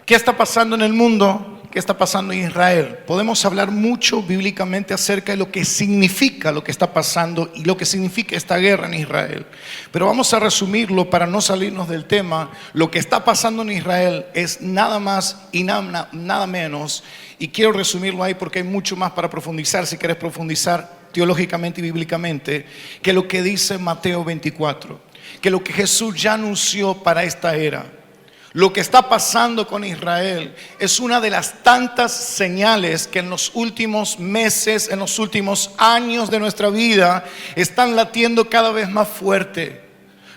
¿Qué está pasando en el mundo? ¿Qué está pasando en Israel? Podemos hablar mucho bíblicamente acerca de lo que significa lo que está pasando y lo que significa esta guerra en Israel. Pero vamos a resumirlo para no salirnos del tema. Lo que está pasando en Israel es nada más y nada menos. Y quiero resumirlo ahí porque hay mucho más para profundizar, si quieres profundizar teológicamente y bíblicamente, que lo que dice Mateo 24. Que lo que Jesús ya anunció para esta era. Lo que está pasando con Israel es una de las tantas señales que en los últimos meses, en los últimos años de nuestra vida están latiendo cada vez más fuerte.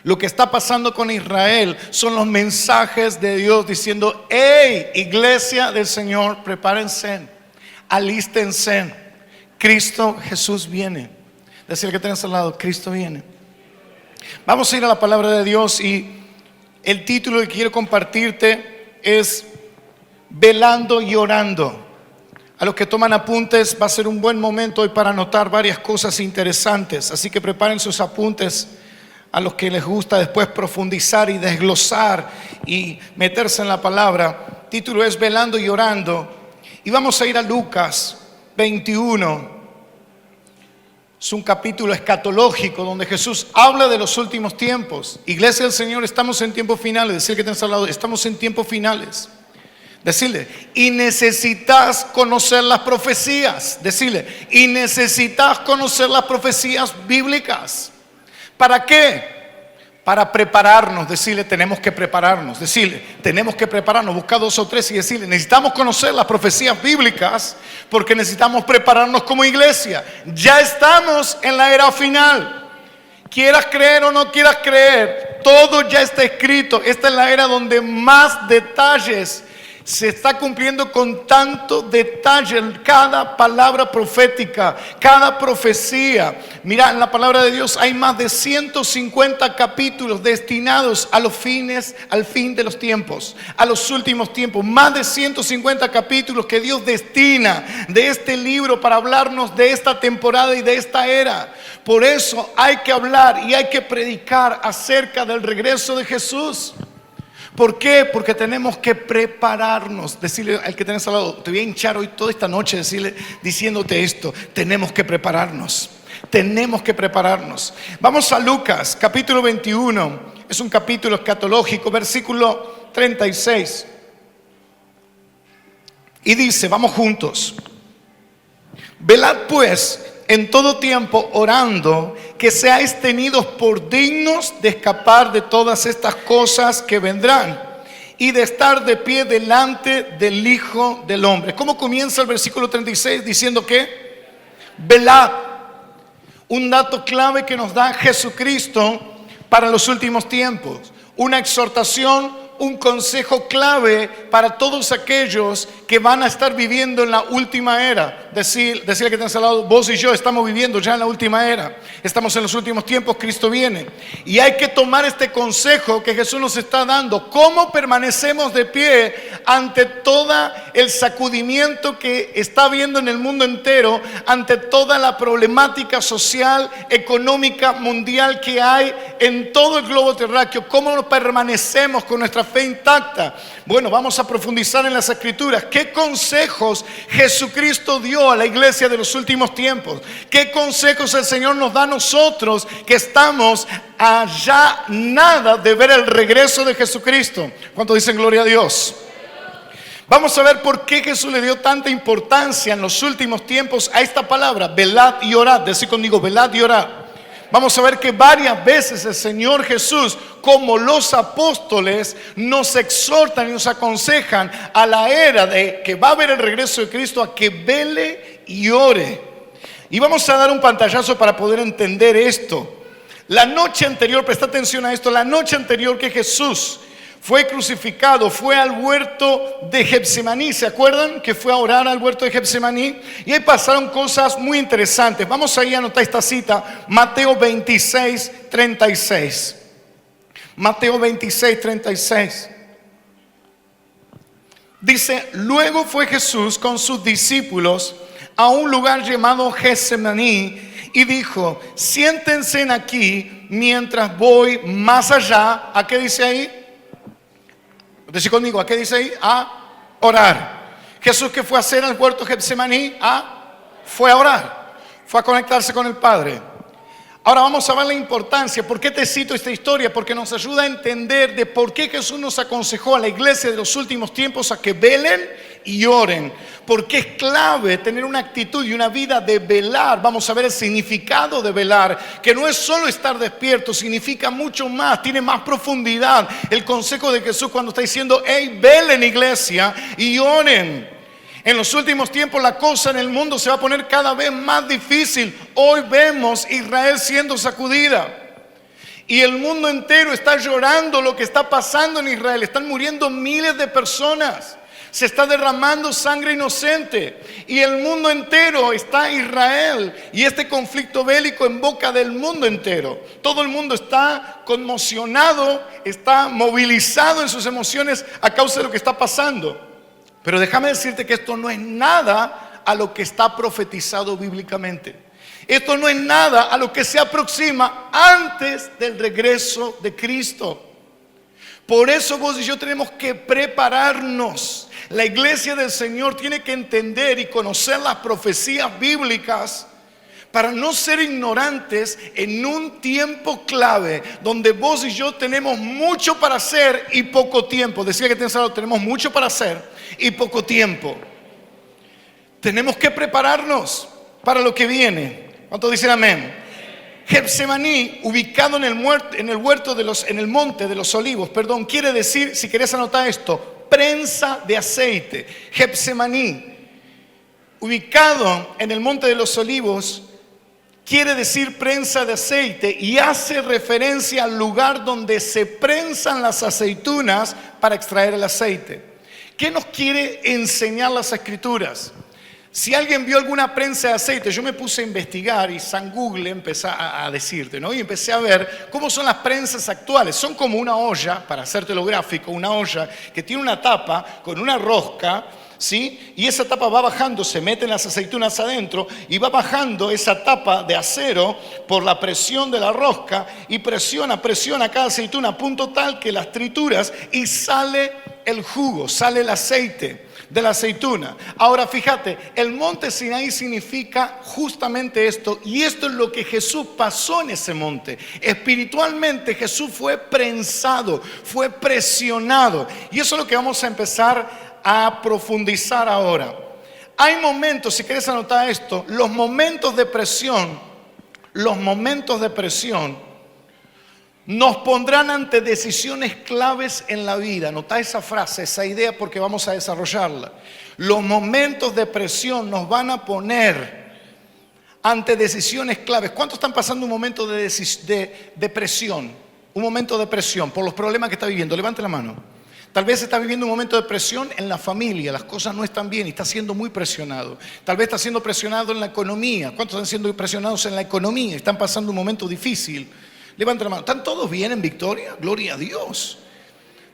Lo que está pasando con Israel son los mensajes de Dios diciendo: hey, iglesia del Señor, prepárense, alístense, Cristo Jesús viene. Decir que tenés al lado: Cristo viene. Vamos a ir a la palabra de Dios y el título que quiero compartirte es Velando y Orando. A los que toman apuntes, va a ser un buen momento hoy para anotar varias cosas interesantes. Así que preparen sus apuntes. A los que les gusta después profundizar y desglosar y meterse en la palabra. El título es Velando y Orando. Y vamos a ir a Lucas 21. Es un capítulo escatológico donde Jesús habla de los últimos tiempos. Iglesia del Señor, estamos en tiempos finales. Decirle que tenés al lado: estamos en tiempos finales. Decirle: y necesitas conocer las profecías. Decirle: y necesitas conocer las profecías bíblicas. ¿Para qué? Para prepararnos. Decirle: tenemos que prepararnos. Decirle: tenemos que prepararnos. Busca 2 o 3 y decirle: necesitamos conocer las profecías bíblicas porque necesitamos prepararnos como iglesia. Ya estamos en la era final. Quieras creer o no quieras creer, todo ya está escrito. Esta es la era donde más detalles se está cumpliendo, con tanto detalle en cada palabra profética, cada profecía. Mira, en la palabra de Dios hay más de 150 capítulos destinados a los fines, al fin de los tiempos, a los últimos tiempos. Más de 150 capítulos que Dios destina de este libro para hablarnos de esta temporada y de esta era. Por eso hay que hablar y hay que predicar acerca del regreso de Jesús. ¿Por qué? Porque tenemos que prepararnos. Decirle al que tenés al lado: te voy a hinchar hoy toda esta noche diciéndote esto: tenemos que prepararnos. Tenemos que prepararnos. Vamos a Lucas capítulo 21. Es un capítulo escatológico, versículo 36. Y dice, vamos juntos: velad pues en todo tiempo orando, que seáis tenidos por dignos de escapar de todas estas cosas que vendrán y de estar de pie delante del Hijo del Hombre. ¿Cómo comienza el versículo 36? Diciendo que velad. Un dato clave que nos da Jesucristo para los últimos tiempos. Una exhortación, un consejo clave para todos aquellos que van a estar viviendo en la última era. Decirle que tenés al lado: vos y yo estamos viviendo ya en la última era. Estamos en los últimos tiempos, Cristo viene. Y hay que tomar este consejo que Jesús nos está dando. ¿Cómo permanecemos de pie ante todo el sacudimiento que está habiendo en el mundo entero, ante toda la problemática social, económica, mundial que hay en todo el globo terráqueo? ¿Cómo permanecemos con nuestra fe intacta? Bueno, vamos a profundizar en las Escrituras. ¿Qué consejos Jesucristo dio a la iglesia de los últimos tiempos? ¿Qué consejos el Señor nos da a nosotros que estamos allá nada de ver el regreso de Jesucristo? ¿Cuántos dicen gloria a Dios? Vamos a ver por qué Jesús le dio tanta importancia en los últimos tiempos a esta palabra: velad y orad. Decí conmigo: velad y orad. Vamos a ver que varias veces el Señor Jesús, como los apóstoles, nos exhortan y nos aconsejan a la era de que va a haber el regreso de Cristo, a que vele y ore. Y vamos a dar un pantallazo para poder entender esto. La noche anterior, presta atención a esto, la noche anterior que Jesús fue crucificado, fue al huerto de Getsemaní. ¿Se acuerdan que fue a orar al huerto de Getsemaní? Y ahí pasaron cosas muy interesantes. Vamos ahí a anotar esta cita: Mateo 26, 36. Mateo 26, 36. Dice: luego fue Jesús con sus discípulos a un lugar llamado Getsemaní y dijo: siéntense aquí mientras voy más allá. ¿A qué dice ahí? Decir conmigo: ¿a qué dice ahí? A Orar. Jesús, ¿qué fue a hacer al huerto de Getsemaní? Fue a orar. Fue a conectarse con el Padre. Ahora vamos a ver la importancia. ¿Por qué te cito esta historia? Porque nos ayuda a entender de por qué Jesús nos aconsejó a la iglesia de los últimos tiempos a que velen y oren. Porque es clave tener una actitud y una vida de velar. Vamos a ver el significado de velar, que no es solo estar despierto, significa mucho más, tiene más profundidad. El consejo de Jesús cuando está diciendo, hey, velen, iglesia, y oren. En los últimos tiempos la cosa en el mundo se va a poner cada vez más difícil. Hoy vemos Israel siendo sacudida. Y el mundo entero está llorando lo que está pasando en Israel. Están muriendo miles de personas. Se está derramando sangre inocente. Y el mundo entero está Israel. Y este conflicto bélico en boca del mundo entero. Todo el mundo está conmocionado, está movilizado en sus emociones a causa de lo que está pasando. Pero déjame decirte que esto no es nada a lo que está profetizado bíblicamente. Esto no es nada a lo que se aproxima antes del regreso de Cristo. Por eso vos y yo tenemos que prepararnos. La iglesia del Señor tiene que entender y conocer las profecías bíblicas para no ser ignorantes en un tiempo clave donde vos y yo tenemos mucho para hacer y poco tiempo. Decía que tenemos mucho para hacer y poco tiempo. Tenemos que prepararnos para lo que viene. ¿Cuántos dicen amén? Getsemaní, ubicado en el monte de los olivos, quiere decir, si querés anotar esto, prensa de aceite. Getsemaní, ubicado en el monte de los olivos, quiere decir prensa de aceite y hace referencia al lugar donde se prensan las aceitunas para extraer el aceite. ¿Qué nos quiere enseñar las Escrituras? Si alguien vio alguna prensa de aceite, yo me puse a investigar y San Google empecé a decirte, ¿no? Y empecé a ver cómo son las prensas actuales. Son como una olla, para hacértelo gráfico, una olla que tiene una tapa con una rosca, ¿sí? Y esa tapa va bajando, se meten las aceitunas adentro y va bajando esa tapa de acero por la presión de la rosca y presiona cada aceituna a punto tal que las trituras y sale el jugo, sale el aceite de la aceituna. Ahora fíjate, el monte Sinaí significa justamente esto, y esto es lo que Jesús pasó en ese monte. Espiritualmente Jesús fue prensado, fue presionado, y eso es lo que vamos a empezar a profundizar ahora. Hay momentos, si quieres anotar esto, los momentos de presión nos pondrán ante decisiones claves en la vida. Nota esa frase, esa idea, porque vamos a desarrollarla. Los momentos de presión nos van a poner ante decisiones claves. ¿Cuántos están pasando un momento de presión? Un momento de presión por los problemas que está viviendo. Levante la mano. Tal vez está viviendo un momento de presión en la familia, las cosas no están bien y está siendo muy presionado. Tal vez está siendo presionado en la economía. ¿Cuántos están siendo presionados en la economía? Están pasando un momento difícil. Levanta la mano. ¿Están todos bien en victoria? Gloria a Dios.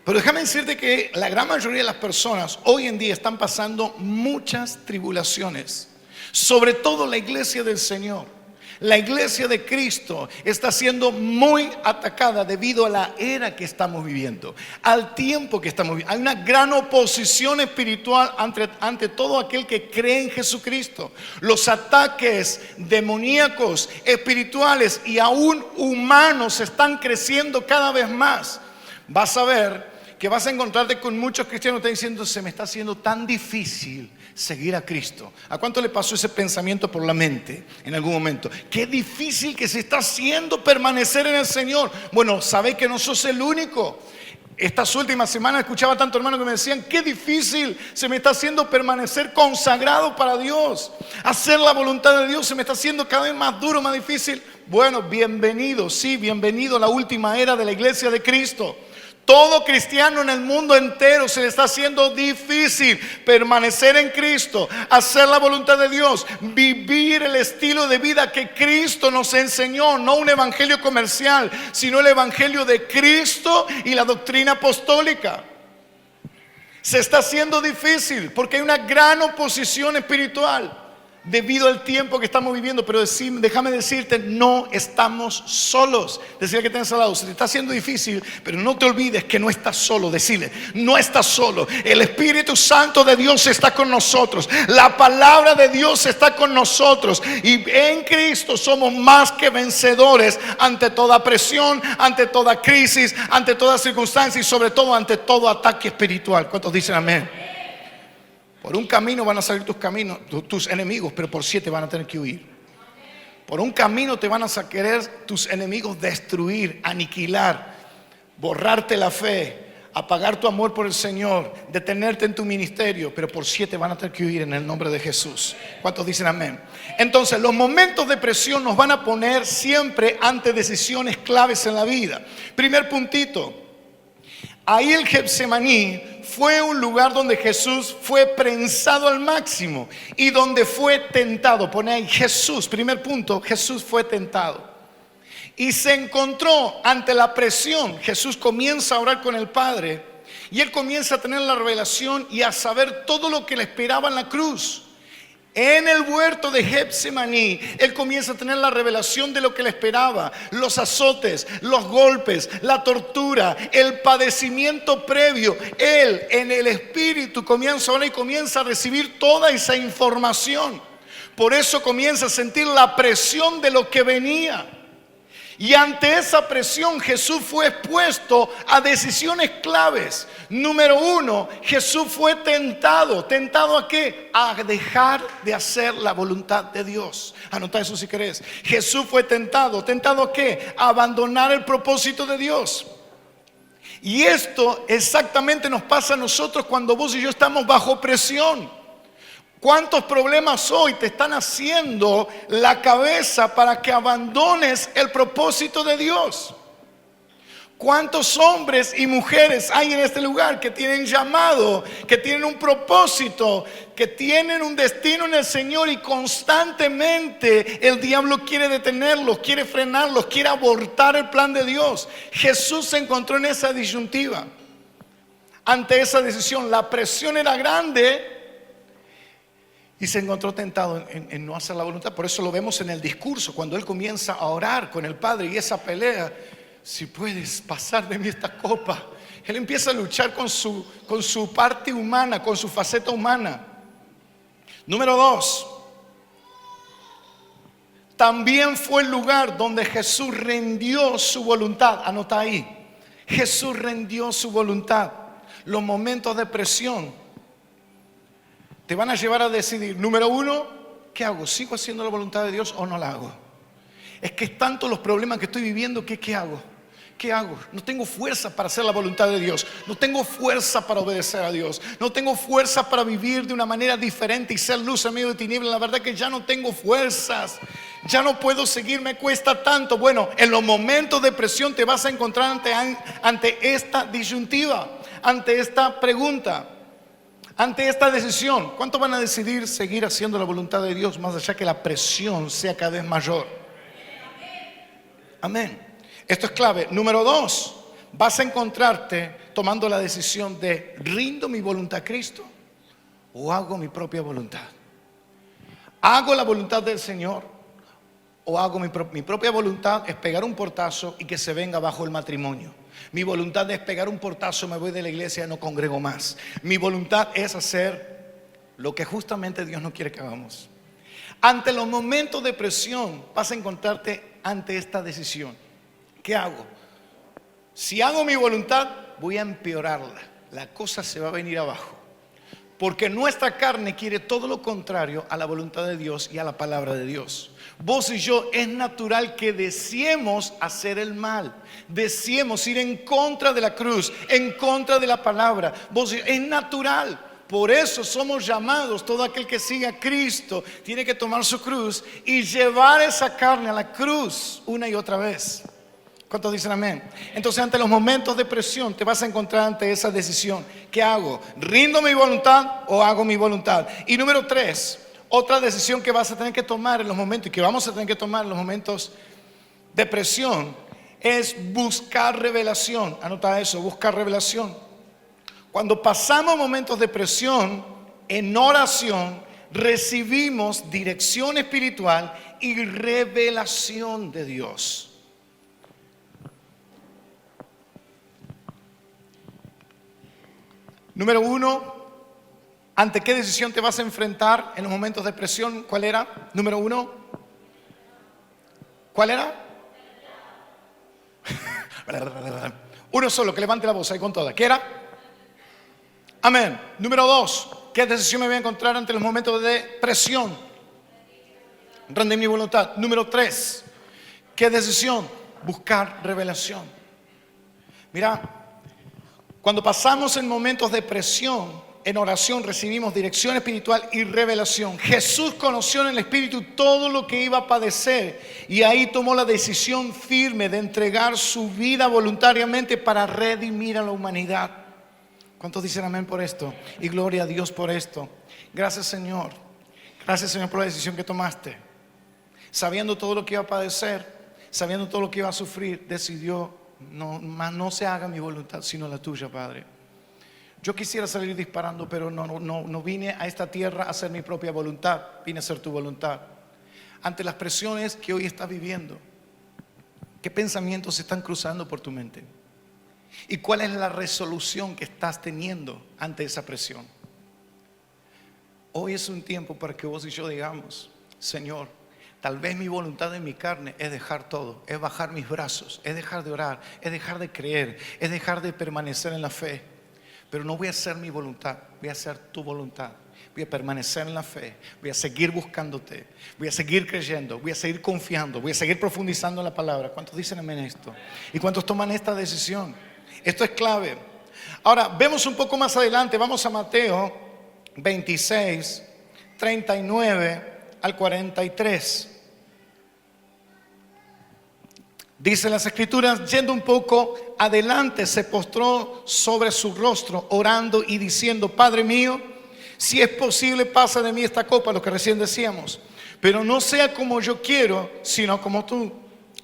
Pero déjame decirte que la gran mayoría de las personas hoy en día están pasando muchas tribulaciones. Sobre todo la iglesia del Señor. La iglesia de Cristo está siendo muy atacada debido a la era que estamos viviendo, al tiempo que estamos viviendo. Hay una gran oposición espiritual ante todo aquel que cree en Jesucristo. Los ataques demoníacos, espirituales y aún humanos están creciendo cada vez más. Vas a ver que vas a encontrarte con muchos cristianos que están diciendo, se me está haciendo tan difícil seguir a Cristo. ¿A cuánto le pasó ese pensamiento por la mente en algún momento? Qué difícil que se está haciendo permanecer en el Señor. Bueno, sabéis que no sos el único. Estas últimas semanas escuchaba tanto hermanos que me decían, qué difícil se me está haciendo permanecer consagrado para Dios. Hacer la voluntad de Dios se me está haciendo cada vez más duro, más difícil. Bueno, bienvenido, sí, bienvenido a la última era de la iglesia de Cristo. Todo cristiano en el mundo entero se le está haciendo difícil permanecer en Cristo, hacer la voluntad de Dios, vivir el estilo de vida que Cristo nos enseñó, no un evangelio comercial, sino el evangelio de Cristo y la doctrina apostólica. Se está haciendo difícil porque hay una gran oposición espiritual. debido al tiempo que estamos viviendo, pero déjame decirte, no estamos solos. Decirle que tienes al lado, se te está haciendo difícil, pero no te olvides que no estás solo. Decirle, no estás solo. El Espíritu Santo de Dios está con nosotros. La palabra de Dios está con nosotros. Y en Cristo somos más que vencedores ante toda presión, ante toda crisis, ante toda circunstancia y sobre todo ante todo ataque espiritual. ¿Cuántos dicen amén? Por un camino van a salir tus enemigos, pero por 7 van a tener que huir. Por un camino te van a querer tus enemigos destruir, aniquilar, borrarte la fe, apagar tu amor por el Señor, detenerte en tu ministerio, pero por 7 van a tener que huir en el nombre de Jesús. ¿Cuántos dicen amén? Entonces, los momentos de presión nos van a poner siempre ante decisiones claves en la vida. Primer puntito, ahí el Getsemaní fue un lugar donde Jesús fue prensado al máximo y donde fue tentado. Pone ahí Jesús, primer punto, Jesús fue tentado. Y se encontró ante la presión. Jesús comienza a orar con el Padre y él comienza a tener la revelación y a saber todo lo que le esperaba en la cruz. En el huerto de Getsemaní, él comienza a tener la revelación de lo que le esperaba. Los azotes, los golpes, la tortura, el padecimiento previo. Él en el Espíritu comienza a orar y comienza a recibir toda esa información. Por eso comienza a sentir la presión de lo que venía. Y ante esa presión Jesús fue expuesto a decisiones claves. Número 1, Jesús fue tentado. ¿Tentado a qué? A dejar de hacer la voluntad de Dios. Anota eso si querés. Jesús fue tentado. ¿Tentado a qué? A abandonar el propósito de Dios. Y esto exactamente nos pasa a nosotros cuando vos y yo estamos bajo presión. ¿Cuántos problemas hoy te están haciendo la cabeza para que abandones el propósito de Dios? ¿Cuántos hombres y mujeres hay en este lugar que tienen llamado, que tienen un propósito, que tienen un destino en el Señor y constantemente el diablo quiere detenerlos, quiere frenarlos, quiere abortar el plan de Dios? Jesús se encontró en esa disyuntiva. Ante esa decisión, la presión era grande. Y se encontró tentado en no hacer la voluntad. Por eso lo vemos en el discurso, cuando él comienza a orar con el Padre y esa pelea. Si puedes pasar de mí esta copa. Él empieza a luchar con su parte humana, con su faceta humana. Número 2. También fue el lugar donde Jesús rindió su voluntad. Anota ahí. Jesús rindió su voluntad. Los momentos de presión te van a llevar a decidir, número 1, ¿qué hago? ¿Sigo haciendo la voluntad de Dios o no la hago? Es que es tanto los problemas que estoy viviendo que ¿qué hago? ¿Qué hago? No tengo fuerza para hacer la voluntad de Dios. No tengo fuerza para obedecer a Dios. No tengo fuerza para vivir de una manera diferente y ser luz en medio de tinieblas. La verdad que ya no tengo fuerzas. Ya no puedo seguir, me cuesta tanto. Bueno, en los momentos de presión te vas a encontrar ante esta disyuntiva, ante esta pregunta. Ante esta decisión, ¿cuántos van a decidir seguir haciendo la voluntad de Dios más allá que la presión sea cada vez mayor? Amén. Esto es clave. Número 2, vas a encontrarte tomando la decisión de ¿rindo mi voluntad a Cristo o hago mi propia voluntad? ¿Hago la voluntad del Señor o hago mi propia voluntad? Es pegar un portazo y que se venga bajo el matrimonio. Mi voluntad es pegar un portazo, me voy de la iglesia y no congrego más. Mi voluntad es hacer lo que justamente Dios no quiere que hagamos. Ante los momentos de presión vas a encontrarte ante esta decisión. ¿Qué hago? Si hago mi voluntad, voy a empeorarla. La cosa se va a venir abajo. Porque nuestra carne quiere todo lo contrario a la voluntad de Dios y a la palabra de Dios. Vos y yo es natural que deseemos hacer el mal. Deseemos ir en contra de la cruz, en contra de la palabra. Vos y yo, es natural. Por eso somos llamados, todo aquel que siga a Cristo tiene que tomar su cruz y llevar esa carne a la cruz una y otra vez. ¿Cuántos dicen amén? Entonces ante los momentos de presión te vas a encontrar ante esa decisión. ¿Qué hago? ¿Rindo mi voluntad o hago mi voluntad? Y número 3, otra decisión que vas a tener que tomar en los momentos, y que vamos a tener que tomar en los momentos de presión, es buscar revelación. Anota eso, buscar revelación. Cuando pasamos momentos de presión, en oración, recibimos dirección espiritual y revelación de Dios. Número 1, ¿ante qué decisión te vas a enfrentar en los momentos de presión? ¿Cuál era? Número 1. ¿Cuál era? Uno solo, que levante la voz ahí con toda. ¿Qué era? Amén. Número 2, ¿qué decisión me voy a encontrar ante los momentos de presión? Rendir mi voluntad. Número 3, ¿qué decisión? Buscar revelación. Mira, cuando pasamos en momentos de presión, en oración recibimos dirección espiritual y revelación. Jesús conoció en el Espíritu todo lo que iba a padecer y ahí tomó la decisión firme de entregar su vida voluntariamente para redimir a la humanidad. ¿Cuántos dicen amén por esto? Y gloria a Dios por esto. Gracias, Señor. Gracias, Señor, por la decisión que tomaste. Sabiendo todo lo que iba a padecer, sabiendo todo lo que iba a sufrir, decidió: no se haga mi voluntad sino la tuya, Padre. Yo quisiera salir disparando, pero no vine a esta tierra a hacer mi propia voluntad, vine a hacer tu voluntad. Ante las presiones que hoy estás viviendo, ¿qué pensamientos se están cruzando por tu mente? ¿Y cuál es la resolución que estás teniendo ante esa presión? Hoy es un tiempo para que vos y yo digamos: Señor, tal vez mi voluntad en mi carne es dejar todo, es bajar mis brazos, es dejar de orar, es dejar de creer, es dejar de permanecer en la fe. Pero no voy a hacer mi voluntad, voy a hacer tu voluntad. Voy a permanecer en la fe, voy a seguir buscándote, voy a seguir creyendo, voy a seguir confiando, voy a seguir profundizando en la palabra. ¿Cuántos dicen amén a esto? ¿Y cuántos toman esta decisión? Esto es clave. Ahora, vemos un poco más adelante, vamos a Mateo 26, 39 al 43. Dice las Escrituras: yendo un poco adelante, se postró sobre su rostro, orando y diciendo: Padre mío, si es posible, pasa de mí esta copa, lo que recién decíamos, pero no sea como yo quiero, sino como tú.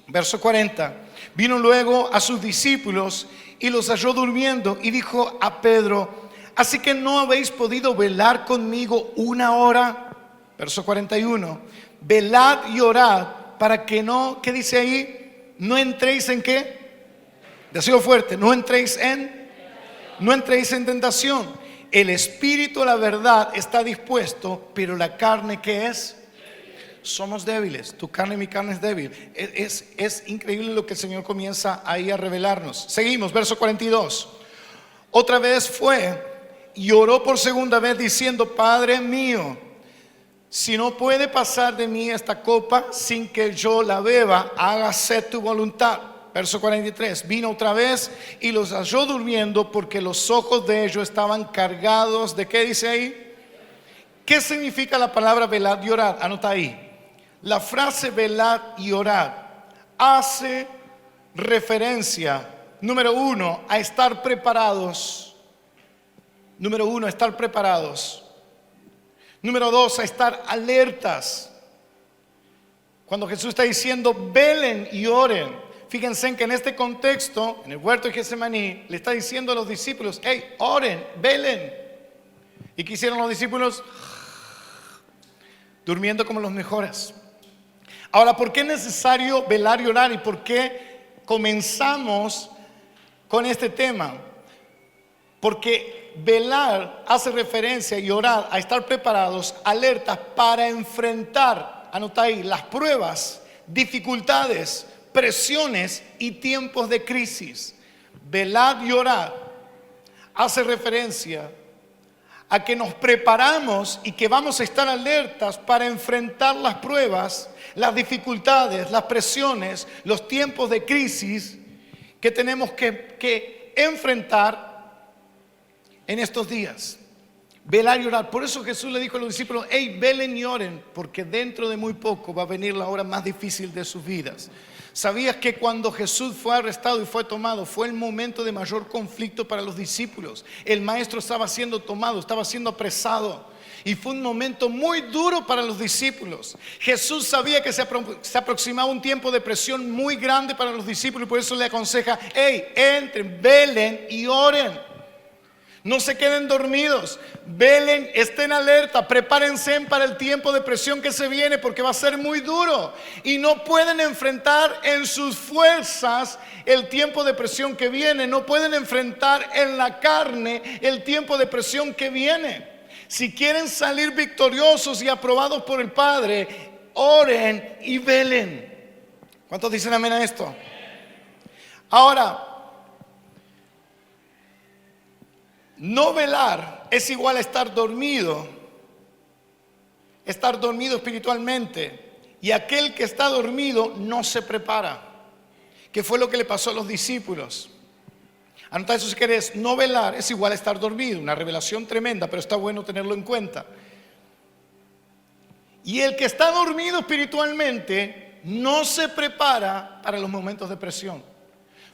Verso 40. Vino luego a sus discípulos y los halló durmiendo y dijo a Pedro: ¿así que no habéis podido velar conmigo una hora? Verso 41. Velad y orad para que no, ¿qué dice ahí? No entréis en ¿qué? Decilo fuerte, no entréis en tentación. El espíritu, la verdad, está dispuesto, pero la carne, ¿qué es? Somos débiles. Tu carne y mi carne es débil. Es increíble lo que el Señor comienza ahí a revelarnos. Seguimos, verso 42. Otra vez fue y oró por segunda vez diciendo: Padre mío, si no puede pasar de mí esta copa sin que yo la beba, hágase tu voluntad. Verso 43. Vino otra vez y los halló durmiendo, porque los ojos de ellos estaban cargados de ¿qué dice ahí? ¿Qué significa la palabra velad y orad? Anota ahí. La frase velad y orad hace referencia, número 1, a estar preparados. Número 1, a estar preparados. Número 2, a estar alertas. Cuando Jesús está diciendo velen y oren, fíjense en que en este contexto, en el huerto de Getsemaní, le está diciendo a los discípulos: hey, oren, velen. ¿Y qué hicieron los discípulos? Durmiendo como los mejores. Ahora, ¿por qué es necesario velar y orar? ¿Y por qué comenzamos con este tema? Porque velar hace referencia y orar a estar preparados, alertas para enfrentar, anota ahí, las pruebas, dificultades, presiones y tiempos de crisis. Velar y orar hace referencia a que nos preparamos y que vamos a estar alertas para enfrentar las pruebas, las dificultades, las presiones, los tiempos de crisis que tenemos que enfrentar en estos días. Velar y orar. Por eso Jesús le dijo a los discípulos: hey, velen y oren, porque dentro de muy poco va a venir la hora más difícil de sus vidas. ¿Sabías que cuando Jesús fue arrestado y fue tomado, fue el momento de mayor conflicto para los discípulos? El maestro estaba siendo tomado, estaba siendo apresado, y fue un momento muy duro para los discípulos. Jesús sabía que se aproximaba un tiempo de presión muy grande para los discípulos, y por eso le aconseja: hey, entren, velen y oren. No se queden dormidos, velen, estén alerta, prepárense para el tiempo de presión que se viene, porque va a ser muy duro y no pueden enfrentar en sus fuerzas el tiempo de presión que viene, no pueden enfrentar en la carne el tiempo de presión que viene. Si quieren salir victoriosos y aprobados por el Padre, oren y velen. ¿Cuántos dicen amén a esto? Ahora, no velar es igual a estar dormido espiritualmente. Y aquel que está dormido no se prepara, que fue lo que le pasó a los discípulos. Anota eso si querés. No velar es igual a estar dormido. Una revelación tremenda, pero está bueno tenerlo en cuenta. Y el que está dormido espiritualmente no se prepara para los momentos de presión.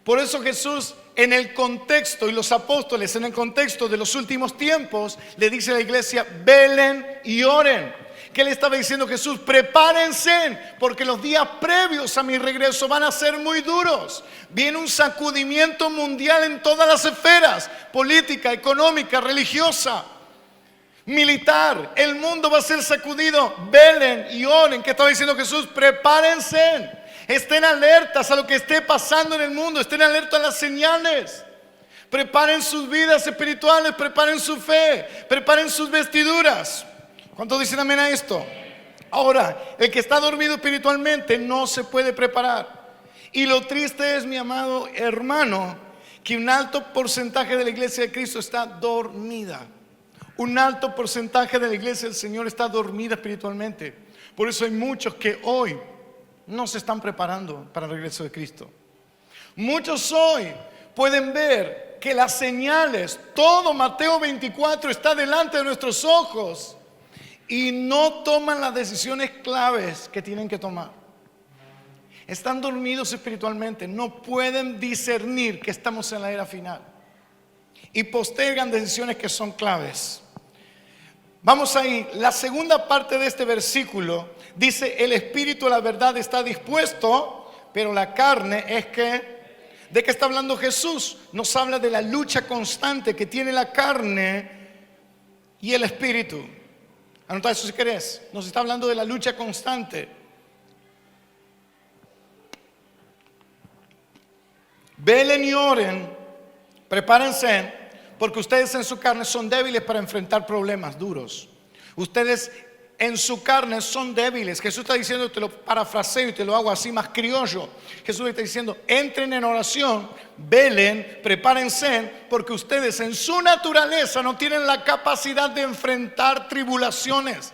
Por eso Jesús, en el contexto, y los apóstoles en el contexto de los últimos tiempos, le dice a la iglesia: velen y oren. ¿Qué le estaba diciendo Jesús? Prepárense, porque los días previos a mi regreso van a ser muy duros. Viene un sacudimiento mundial en todas las esferas: política, económica, religiosa, militar. El mundo va a ser sacudido. Velen y oren. ¿Qué estaba diciendo Jesús? Prepárense. Estén alertas a lo que esté pasando en el mundo. Estén alertas a las señales. Preparen sus vidas espirituales. Preparen su fe. Preparen sus vestiduras. ¿Cuántos dicen amén a esto? Ahora, el que está dormido espiritualmente no se puede preparar. Y lo triste es, mi amado hermano, que un alto porcentaje de la iglesia de Cristo está dormida. Un alto porcentaje de la iglesia del Señor está dormida espiritualmente. Por eso hay muchos que hoy no se están preparando para el regreso de Cristo. Muchos hoy pueden ver que las señales, todo Mateo 24 está delante de nuestros ojos, y no toman las decisiones claves que tienen que tomar. Están dormidos espiritualmente, no pueden discernir que estamos en la era final y postergan decisiones que son claves. Vamos ahí, la segunda parte de este versículo dice: el espíritu de la verdad está dispuesto, pero la carne es que... ¿De qué está hablando Jesús? Nos habla de la lucha constante que tiene la carne y el espíritu. Anota eso si querés. Nos está hablando de la lucha constante. Velen y oren, prepárense, porque ustedes en su carne son débiles para enfrentar problemas duros. Ustedes en su carne son débiles. Jesús está diciendo, te lo parafraseo y te lo hago así más criollo. Jesús está diciendo: entren en oración, velen, prepárense, porque ustedes en su naturaleza no tienen la capacidad de enfrentar tribulaciones,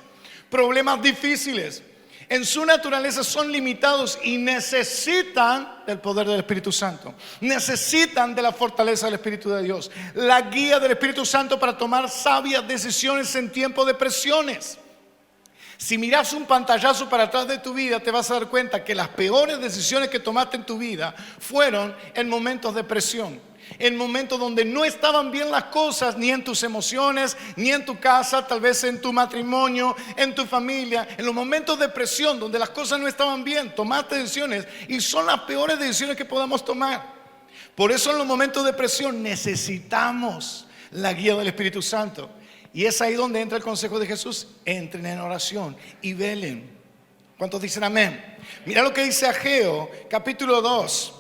problemas difíciles. En su naturaleza son limitados y necesitan del poder del Espíritu Santo. Necesitan de la fortaleza del Espíritu de Dios, la guía del Espíritu Santo para tomar sabias decisiones en tiempo de presiones. Si miras un pantallazo para atrás de tu vida, te vas a dar cuenta que las peores decisiones que tomaste en tu vida fueron en momentos de presión, en momentos donde no estaban bien las cosas, ni en tus emociones, ni en tu casa, tal vez en tu matrimonio, en tu familia. En los momentos de presión donde las cosas no estaban bien, tomaste decisiones, y son las peores decisiones que podamos tomar. Por eso en los momentos de presión necesitamos la guía del Espíritu Santo. Y es ahí donde entra el consejo de Jesús: entren en oración y velen. ¿Cuántos dicen amén? Mira lo que dice Ageo, capítulo 2.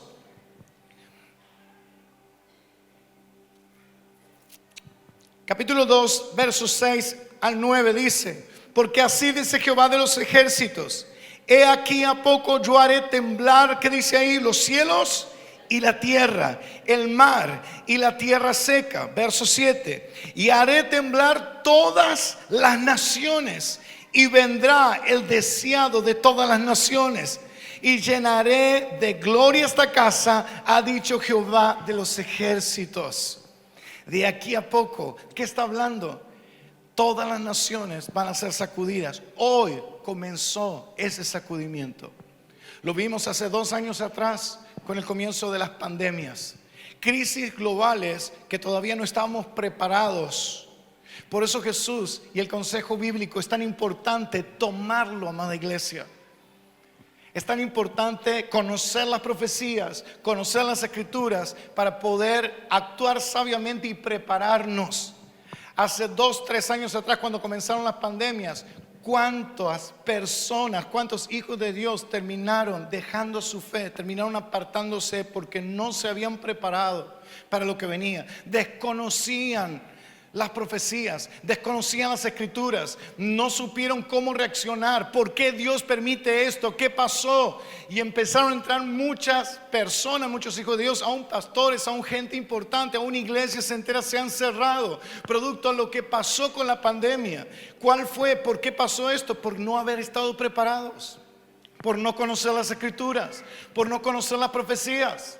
Capítulo 2, versos 6 al 9 dice: porque así dice Jehová de los ejércitos: he aquí a poco yo haré temblar, ¿qué dice ahí? Los cielos y la tierra, el mar y la tierra seca. Verso 7: y haré temblar todas las naciones, y vendrá el deseado de todas las naciones, y llenaré de gloria esta casa, ha dicho Jehová de los ejércitos. De aquí a poco, ¿qué está hablando? Todas las naciones van a ser sacudidas. Hoy comenzó ese sacudimiento. Lo vimos hace 2 años atrás con el comienzo de las pandemias. Crisis globales que todavía no estábamos preparados. Por eso Jesús y el consejo bíblico es tan importante tomarlo, amada iglesia. Es tan importante conocer las profecías, conocer las escrituras, para poder actuar sabiamente y prepararnos. Hace 2, 3 años atrás, cuando comenzaron las pandemias, ¿cuántas personas, cuántos hijos de Dios terminaron dejando su fe, terminaron apartándose porque no se habían preparado para lo que venía? Desconocían las profecías, desconocían las escrituras, no supieron cómo reaccionar, por qué Dios permite esto, qué pasó. Y empezaron a entrar muchas personas, muchos hijos de Dios, aún pastores, aún gente importante, aún iglesias enteras se han cerrado, producto de lo que pasó con la pandemia. ¿Cuál fue? ¿Por qué pasó esto? Por no haber estado preparados, por no conocer las escrituras, por no conocer las profecías.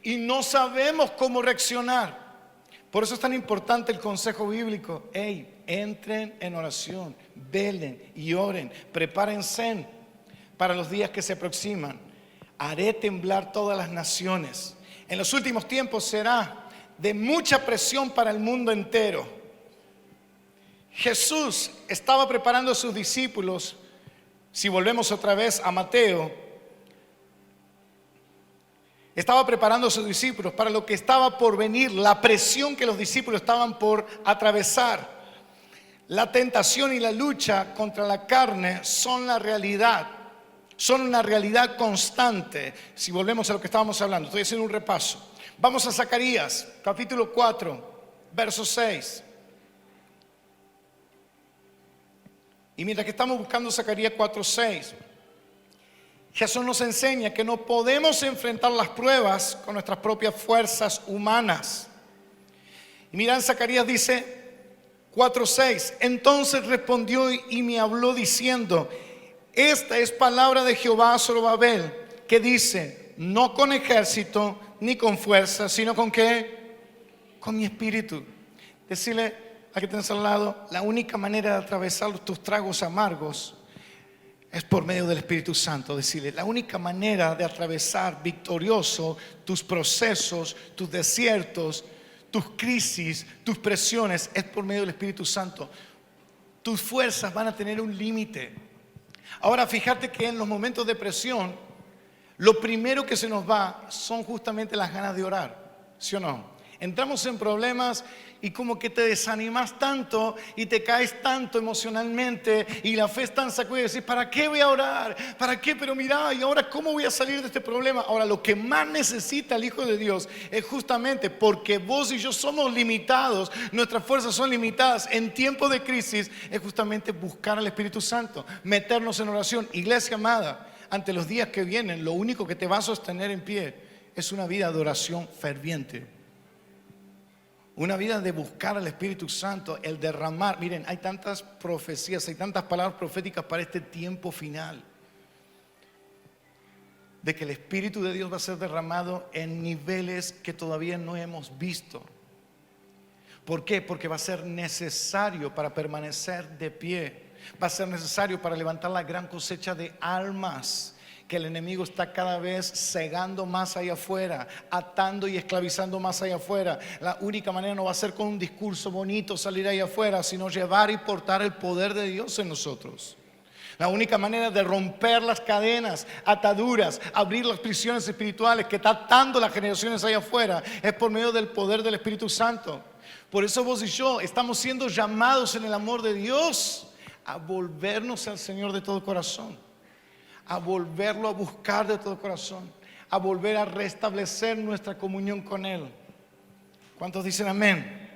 Y no sabemos cómo reaccionar. Por eso es tan importante el consejo bíblico. Entren en oración, velen y oren, prepárense para los días que se aproximan. Haré temblar todas las naciones. En los últimos tiempos será de mucha presión para el mundo entero. Jesús estaba preparando a sus discípulos. Si volvemos otra vez a Mateo, estaba preparando a sus discípulos para lo que estaba por venir, la presión que los discípulos estaban por atravesar. La tentación y la lucha contra la carne son la realidad, son una realidad constante. Si volvemos a lo que estábamos hablando, estoy haciendo un repaso. Vamos a Zacarías, capítulo 4, verso 6. Y mientras que estamos buscando Zacarías 4, 6, Jesús nos enseña que no podemos enfrentar las pruebas con nuestras propias fuerzas humanas. Y mira, en Zacarías dice 4:6, entonces respondió y me habló diciendo, esta es palabra de Jehová a Zorobabel, que dice, no con ejército ni con fuerza, sino con ¿qué? Con mi espíritu. Decirle a que tenés al lado, la única manera de atravesar tus tragos amargos es por medio del Espíritu Santo. Decirle, la única manera de atravesar victorioso tus procesos, tus desiertos, tus crisis, tus presiones, es por medio del Espíritu Santo. Tus fuerzas van a tener un límite. Ahora fíjate que en los momentos de presión, lo primero que se nos va son justamente las ganas de orar, ¿sí o no? Entramos en problemas y como que te desanimas tanto y te caes tanto emocionalmente y la fe es tan sacudida y decís, ¿para qué voy a orar? ¿Para qué? Pero mira, ¿y ahora cómo voy a salir de este problema? Ahora lo que más necesita el Hijo de Dios es justamente porque vos y yo somos limitados, nuestras fuerzas son limitadas en tiempo de crisis, es justamente buscar al Espíritu Santo, meternos en oración. Iglesia amada, ante los días que vienen, lo único que te va a sostener en pie es una vida de oración ferviente. Una vida de buscar al Espíritu Santo, el derramar. Miren, hay tantas profecías, hay tantas palabras proféticas para este tiempo final. De que el Espíritu de Dios va a ser derramado en niveles que todavía no hemos visto. ¿Por qué? Porque va a ser necesario para permanecer de pie. Va a ser necesario para levantar la gran cosecha de almas que el enemigo está cada vez cegando más allá afuera, atando y esclavizando más allá afuera. La única manera no va a ser con un discurso bonito salir allá afuera, sino llevar y portar el poder de Dios en nosotros. La única manera de romper las cadenas, ataduras, abrir las prisiones espirituales que está atando las generaciones allá afuera es por medio del poder del Espíritu Santo. Por eso vos y yo estamos siendo llamados en el amor de Dios a volvernos al Señor de todo corazón, a volverlo a buscar de todo corazón, a volver a restablecer nuestra comunión con Él. ¿Cuántos dicen amén?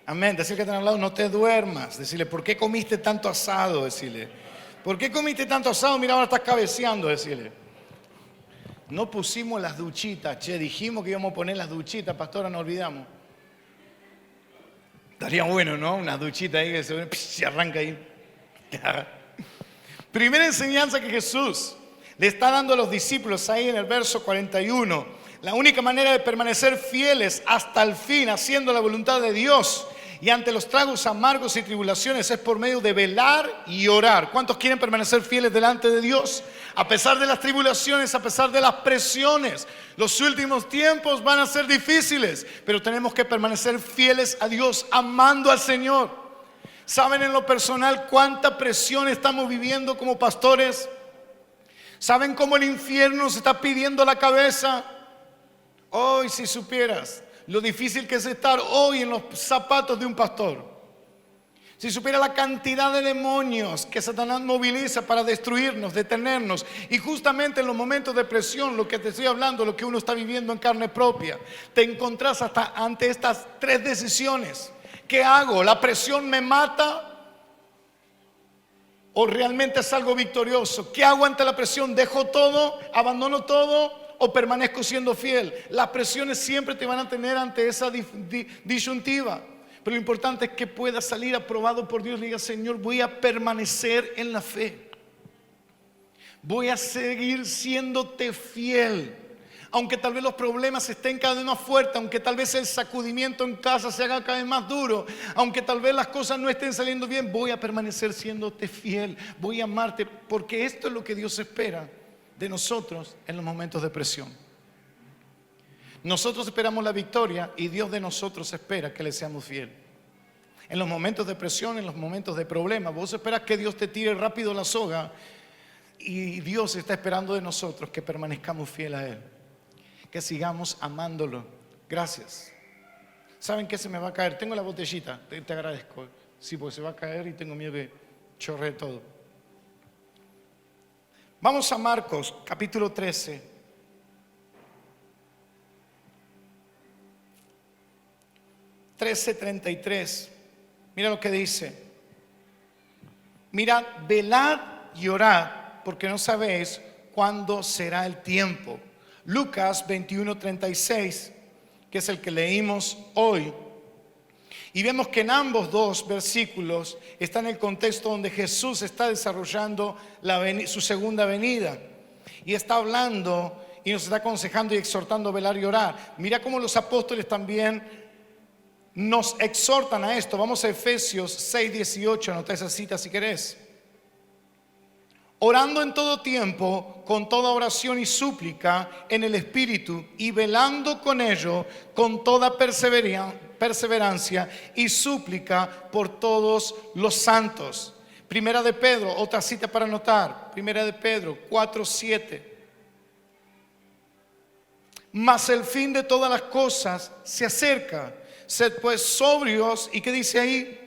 Amén. Decirle que están al lado, no te duermas. Decirle, ¿por qué comiste tanto asado? Decirle, ¿por qué comiste tanto asado? Mira, ahora estás cabeceando. Decirle, no pusimos las duchitas. Che, dijimos que íbamos a poner las duchitas, pastora, no olvidamos. Estaría bueno, ¿no? Una duchita ahí que se arranca ahí. Primera enseñanza que Jesús le está dando a los discípulos ahí en el verso 41. La única manera de permanecer fieles hasta el fin, haciendo la voluntad de Dios y ante los tragos amargos y tribulaciones, es por medio de velar y orar. ¿Cuántos quieren permanecer fieles delante de Dios? A pesar de las tribulaciones, a pesar de las presiones. Los últimos tiempos van a ser difíciles, pero tenemos que permanecer fieles a Dios, amando al Señor. ¿Saben en lo personal cuánta presión estamos viviendo como pastores? ¿Saben cómo el infierno se está pidiendo la cabeza? Hoy si supieras lo difícil que es estar hoy en los zapatos de un pastor. Si supiera la cantidad de demonios que Satanás moviliza para destruirnos, detenernos, y justamente en los momentos de presión, lo que te estoy hablando, lo que uno está viviendo en carne propia, te encontrás hasta ante estas tres decisiones. ¿Qué hago? ¿La presión me mata? ¿O realmente es algo victorioso? ¿Qué hago ante la presión? ¿Dejo todo? ¿Abandono todo? ¿O permanezco siendo fiel? Las presiones siempre te van a tener ante esa disyuntiva. Pero lo importante es que puedas salir aprobado por Dios y diga: Señor, voy a permanecer en la fe. Voy a seguir siéndote fiel. Aunque tal vez los problemas estén cada vez más fuertes, aunque tal vez el sacudimiento en casa se haga cada vez más duro, aunque tal vez las cosas no estén saliendo bien, voy a permanecer siéndote fiel. Voy a amarte, porque esto es lo que Dios espera de nosotros en los momentos de presión. Nosotros esperamos la victoria y Dios de nosotros espera que le seamos fieles. En los momentos de presión, en los momentos de problema, vos esperas que Dios te tire rápido la soga, y Dios está esperando de nosotros que permanezcamos fieles a Él, que sigamos amándolo. Gracias. ¿Saben qué? Se me va a caer. Tengo la botellita, te agradezco. Sí, porque se va a caer y tengo miedo que chorree todo. Vamos a Marcos, capítulo 13. (13:33). Mira lo que dice: mirad, velad y orad, porque no sabéis cuándo será el tiempo. Lucas 21:36, que es el que leímos hoy. Y vemos que en ambos dos versículos está en el contexto donde Jesús está desarrollando su segunda venida. Y está hablando y nos está aconsejando y exhortando a velar y orar. Mira cómo los apóstoles también nos exhortan a esto. Vamos a Efesios 6:18, anota esa cita si querés. Orando en todo tiempo, con toda oración y súplica en el Espíritu, y velando con ello, con toda perseverancia y súplica por todos los santos. Primera de Pedro, otra cita para anotar. Primera de Pedro 4:7. Mas el fin de todas las cosas se acerca. Sed pues sobrios, ¿y qué dice ahí?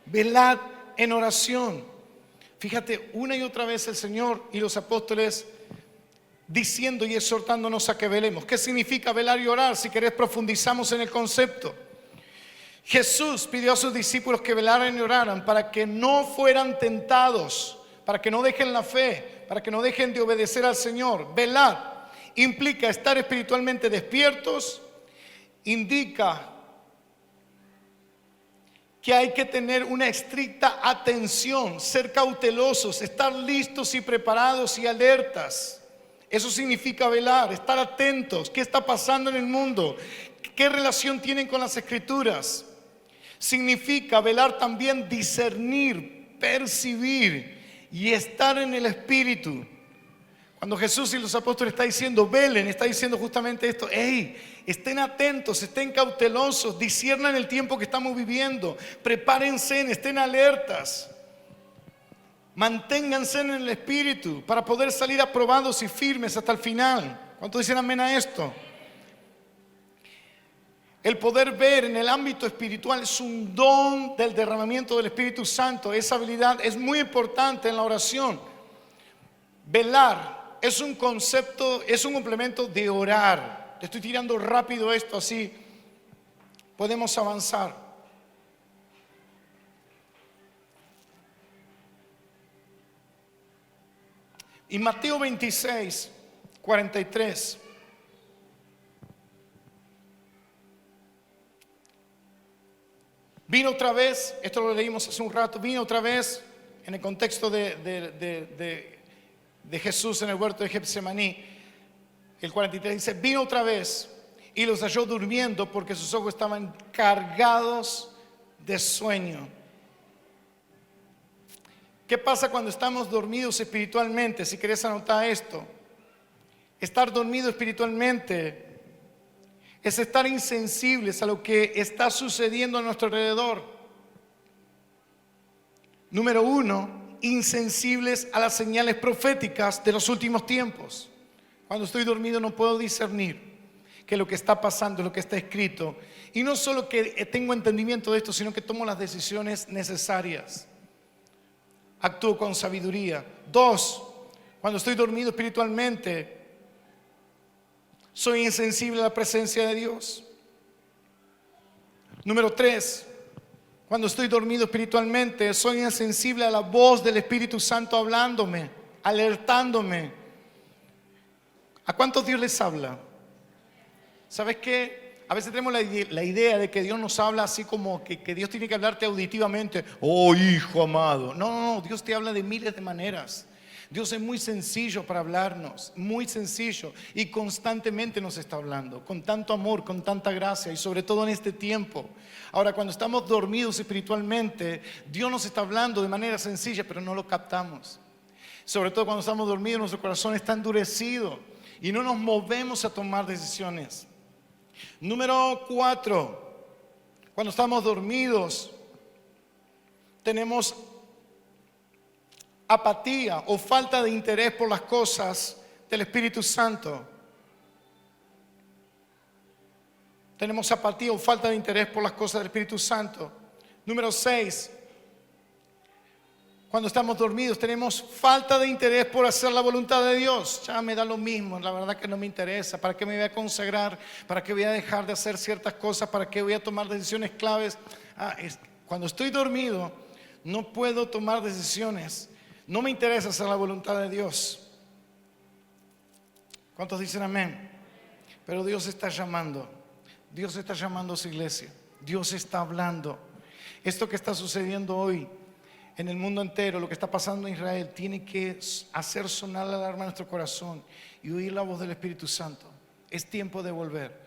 Velad en oración. Fíjate, una y otra vez el Señor y los apóstoles diciendo y exhortándonos a que velemos. ¿Qué significa velar y orar? Si querés profundizamos en el concepto. Jesús pidió a sus discípulos que velaran y oraran para que no fueran tentados, para que no dejen la fe, para que no dejen de obedecer al Señor. Velar implica estar espiritualmente despiertos, indica que hay que tener una estricta atención, ser cautelosos, estar listos y preparados y alertas. Eso significa velar, estar atentos. ¿Qué está pasando en el mundo? ¿Qué relación tienen con las Escrituras? Significa velar también discernir, percibir y estar en el Espíritu. Cuando Jesús y los apóstoles están diciendo velen, está diciendo justamente esto: estén atentos, estén cautelosos, disciernan el tiempo que estamos viviendo, prepárense, estén alertas, manténganse en el Espíritu para poder salir aprobados y firmes hasta el final. ¿Cuántos dicen amén a esto? El poder ver en el ámbito espiritual es un don del derramamiento del Espíritu Santo. Esa habilidad es muy importante en la oración. Velar es un concepto, es un complemento de orar. Te estoy tirando rápido esto, así podemos avanzar. Y Mateo 26:43. Vino otra vez, esto lo leímos hace un rato, vino otra vez en el contexto de Jesús en el huerto de Getsemaní. El 43 dice: vino otra vez y los halló durmiendo porque sus ojos estaban cargados de sueño. ¿Qué pasa cuando estamos dormidos espiritualmente? Si querés anotar esto: estar dormido espiritualmente es estar insensibles a lo que está sucediendo a nuestro alrededor. Número 1, insensibles a las señales proféticas de los últimos tiempos. Cuando estoy dormido no puedo discernir que lo que está pasando, lo que está escrito. Y no solo que tengo entendimiento de esto, sino que tomo las decisiones necesarias. Actúo con sabiduría. 2, cuando estoy dormido espiritualmente, soy insensible a la presencia de Dios. Número 3, cuando estoy dormido espiritualmente, soy insensible a la voz del Espíritu Santo hablándome, alertándome. ¿A cuántos Dios les habla? ¿Sabes qué? A veces tenemos la idea de que Dios nos habla así como que Dios tiene que hablarte auditivamente. Oh, hijo amado. No, Dios te habla de miles de maneras. Dios es muy sencillo para hablarnos, muy sencillo, y constantemente nos está hablando, con tanto amor, con tanta gracia, y sobre todo en este tiempo. Ahora, cuando estamos dormidos espiritualmente, Dios nos está hablando de manera sencilla, pero no lo captamos. Sobre todo cuando estamos dormidos, nuestro corazón está endurecido y no nos movemos a tomar decisiones. Número 4, cuando estamos dormidos, tenemos apatía o falta de interés por las cosas del Espíritu Santo. Tenemos apatía o falta de interés por las cosas del Espíritu Santo. Número 6, cuando estamos dormidos tenemos falta de interés por hacer la voluntad de Dios. Ya me da lo mismo, la verdad que no me interesa. ¿Para qué me voy a consagrar? ¿Para qué voy a dejar de hacer ciertas cosas? ¿Para qué voy a tomar decisiones claves? Cuando estoy dormido no puedo tomar decisiones. No me interesa hacer la voluntad de Dios. ¿Cuántos dicen amén? Pero Dios está llamando. Dios está llamando a su iglesia. Dios está hablando. Esto que está sucediendo hoy en el mundo entero, lo que está pasando en Israel, tiene que hacer sonar la alarma en nuestro corazón y oír la voz del Espíritu Santo. Es tiempo de volver.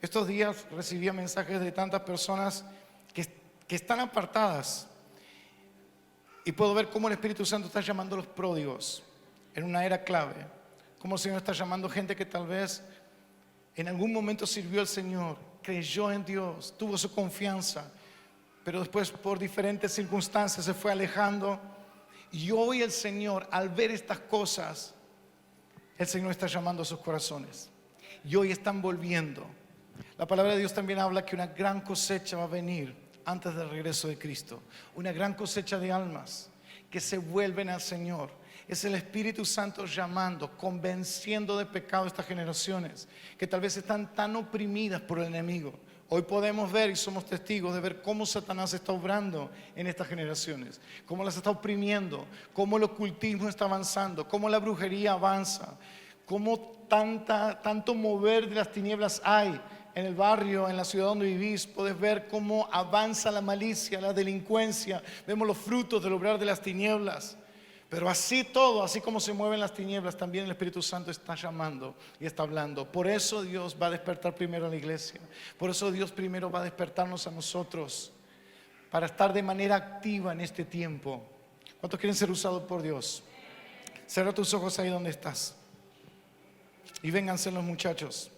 Estos días recibía mensajes de tantas personas que están apartadas. Y puedo ver cómo el Espíritu Santo está llamando a los pródigos en una era clave. Cómo el Señor está llamando gente que tal vez en algún momento sirvió al Señor, creyó en Dios, tuvo su confianza, pero después por diferentes circunstancias se fue alejando. Y hoy el Señor, al ver estas cosas, el Señor está llamando a sus corazones. Y hoy están volviendo. La palabra de Dios también habla que una gran cosecha va a venir antes del regreso de Cristo. Una gran cosecha de almas que se vuelven al Señor. Es el Espíritu Santo llamando, convenciendo de pecado a estas generaciones que tal vez están tan oprimidas por el enemigo. Hoy podemos ver y somos testigos de ver cómo Satanás está obrando en estas generaciones, cómo las está oprimiendo, cómo el ocultismo está avanzando, cómo la brujería avanza, cómo tanto mover de las tinieblas hay en el barrio, en la ciudad donde vivís. Podés ver cómo avanza la malicia, la delincuencia. Vemos los frutos del obrar de las tinieblas. Pero así todo, así como se mueven las tinieblas, también el Espíritu Santo está llamando y está hablando. Por eso Dios va a despertar primero a la iglesia. Por eso Dios primero va a despertarnos a nosotros para estar de manera activa en este tiempo. ¿Cuántos quieren ser usados por Dios? Cierra tus ojos ahí donde estás y vénganse los muchachos.